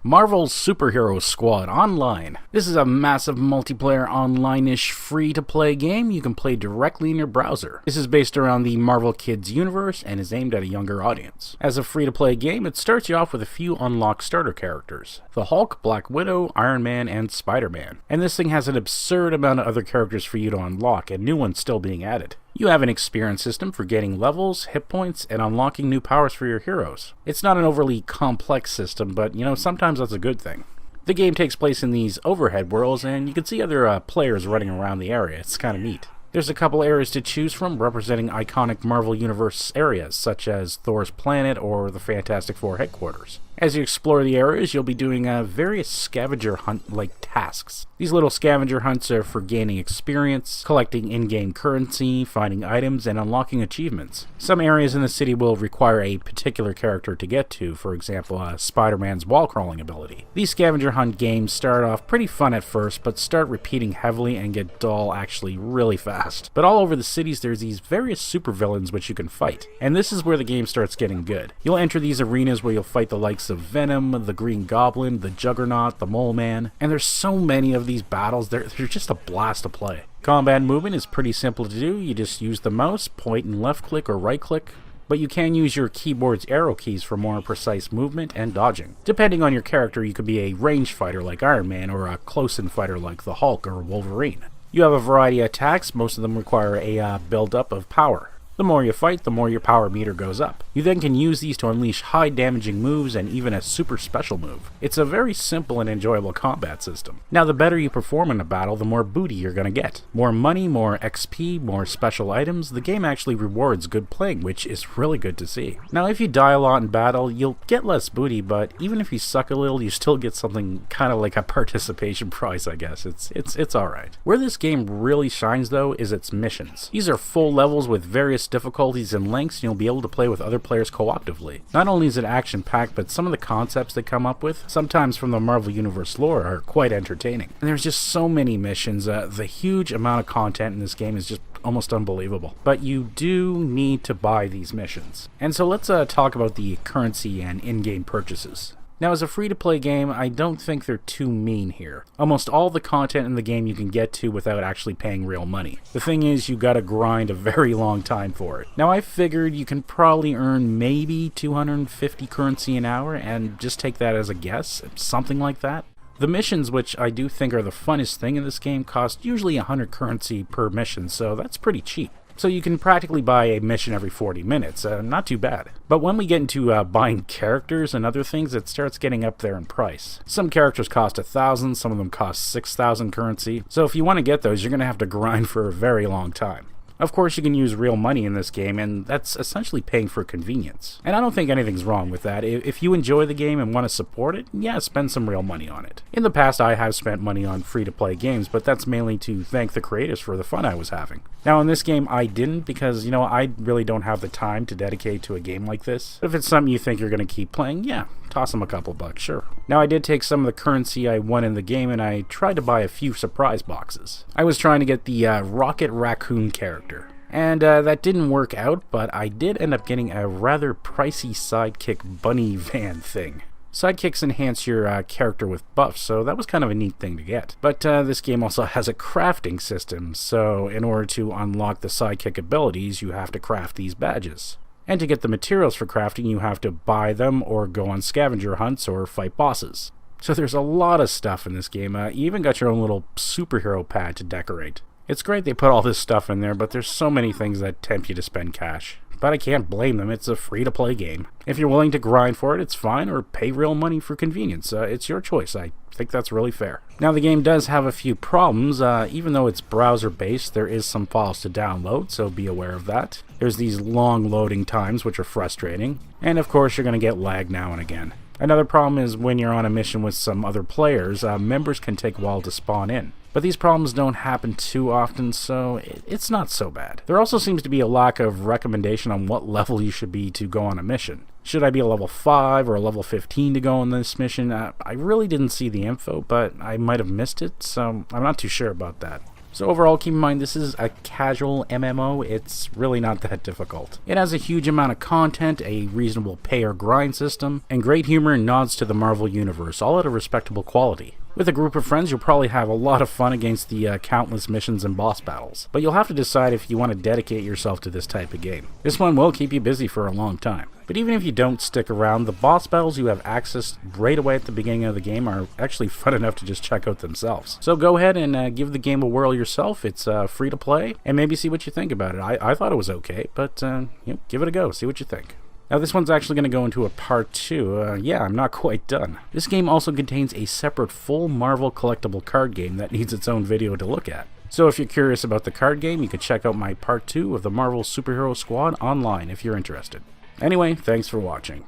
Marvel's Superhero Squad Online. This is a massive multiplayer online-ish free-to-play game you can play directly in your browser. This is based around the Marvel Kids universe and is aimed at a younger audience. As a free-to-play game, it starts you off with a few unlocked starter characters: the Hulk, Black Widow, Iron Man, and Spiderman. And this thing has an absurd amount of other characters for you to unlock, and new ones still being added. You have an experience system for getting levels, hit points, and unlocking new powers for your heroes. It's not an overly complex system, but sometimes that's a good thing. The game takes place in these overhead worlds, and you can see other players running around the area. It's kind of neat. There's a couple areas to choose from representing iconic Marvel Universe areas, such as Thor's planet or the Fantastic Four headquarters. As you explore the areas, you'll be doing various scavenger hunt-like tasks. These little scavenger hunts are for gaining experience, collecting in-game currency, finding items, and unlocking achievements. Some areas in the city will require a particular character to get to, for example, Spider-Man's wall-crawling ability. These scavenger hunt games start off pretty fun at first, but start repeating heavily and get dull actually really fast. But all over the cities, there's these various supervillains which you can fight, and this is where the game starts getting good. You'll enter these arenas where you'll fight the likes of Venom, the Green Goblin, the Juggernaut, the Mole Man, and there's so many of these battles, they're just a blast to play. Combat movement is pretty simple to do. You just use the mouse, point and left click or right click, but you can use your keyboard's arrow keys for more precise movement and dodging. Depending on your character, you could be a ranged fighter like Iron Man or a close-in fighter like the Hulk or Wolverine. You have a variety of attacks, most of them require a build-up of power. The more you fight, the more your power meter goes up. You then can use these to unleash high damaging moves and even a super special move. It's a very simple and enjoyable combat system. Now, the better you perform in a battle, the more booty you're gonna get. More money, more XP, more special items. The game actually rewards good playing, which is really good to see. Now, if you die a lot in battle, you'll get less booty, but even if you suck a little, you still get something kind of like a participation prize, I guess. It's alright. Where this game really shines, though, is its missions. These are full levels with various difficulties and lengths, and you'll be able to play with other players cooperatively. Not only is it action-packed, but some of the concepts they come up with, sometimes from the Marvel Universe lore, are quite entertaining. And there's just so many missions. The huge amount of content in this game is just almost unbelievable. But you do need to buy these missions. And so let's talk about the currency and in-game purchases. Now, as a free-to-play game, I don't think they're too mean here. Almost all the content in the game you can get to without actually paying real money. The thing is, you gotta grind a very long time for it. Now, I figured you can probably earn maybe 250 currency an hour, and just take that as a guess, something like that. The missions, which I do think are the funnest thing in this game, cost usually 100 currency per mission, so that's pretty cheap. So you can practically buy a mission every 40 minutes, not too bad. But when we get into buying characters and other things, it starts getting up there in price. Some characters cost 1,000, some of them cost 6,000 currency, so if you want to get those, you're going to have to grind for a very long time. Of course, you can use real money in this game, and that's essentially paying for convenience. And I don't think anything's wrong with that. If you enjoy the game and want to support it, yeah, spend some real money on it. In the past, I have spent money on free-to-play games, but that's mainly to thank the creators for the fun I was having. Now, in this game, I didn't because, I really don't have the time to dedicate to a game like this. But if it's something you think you're going to keep playing, yeah, toss them a couple bucks, sure. Now, I did take some of the currency I won in the game, and I tried to buy a few surprise boxes. I was trying to get the Rocket Raccoon character. And that didn't work out, but I did end up getting a rather pricey sidekick bunny van thing. Sidekicks enhance your character with buffs, so that was kind of a neat thing to get. But this game also has a crafting system, so in order to unlock the sidekick abilities, you have to craft these badges. And to get the materials for crafting, you have to buy them or go on scavenger hunts or fight bosses. So there's a lot of stuff in this game. You even got your own little superhero pad to decorate. It's great they put all this stuff in there, but there's so many things that tempt you to spend cash. But I can't blame them, it's a free-to-play game. If you're willing to grind for it, it's fine, or pay real money for convenience. It's your choice. I think that's really fair. Now, the game does have a few problems. Even though it's browser-based, there is some files to download, so be aware of that. There's these long loading times, which are frustrating. And of course, you're going to get lag now and again. Another problem is when you're on a mission with some other players, members can take a while to spawn in. But these problems don't happen too often, so it's not so bad. There also seems to be a lack of recommendation on what level you should be to go on a mission. Should I be a level 5 or a level 15 to go on this mission? I really didn't see the info, but I might have missed it, so I'm not too sure about that. So overall, keep in mind this is a casual MMO, it's really not that difficult. It has a huge amount of content, a reasonable pay or grind system, and great humor and nods to the Marvel Universe, all at a respectable quality. With a group of friends, you'll probably have a lot of fun against the countless missions and boss battles, but you'll have to decide if you want to dedicate yourself to this type of game. This one will keep you busy for a long time. But even if you don't stick around, the boss battles you have access right away at the beginning of the game are actually fun enough to just check out themselves. So go ahead and give the game a whirl yourself. It's free to play, and maybe see what you think about it. I thought it was okay, but give it a go, see what you think. Now this one's actually going to go into a part 2. Yeah, I'm not quite done. This game also contains a separate full Marvel collectible card game that needs its own video to look at. So if you're curious about the card game, you can check out my part 2 of the Marvel Superhero Squad online if you're interested. Anyway, thanks for watching.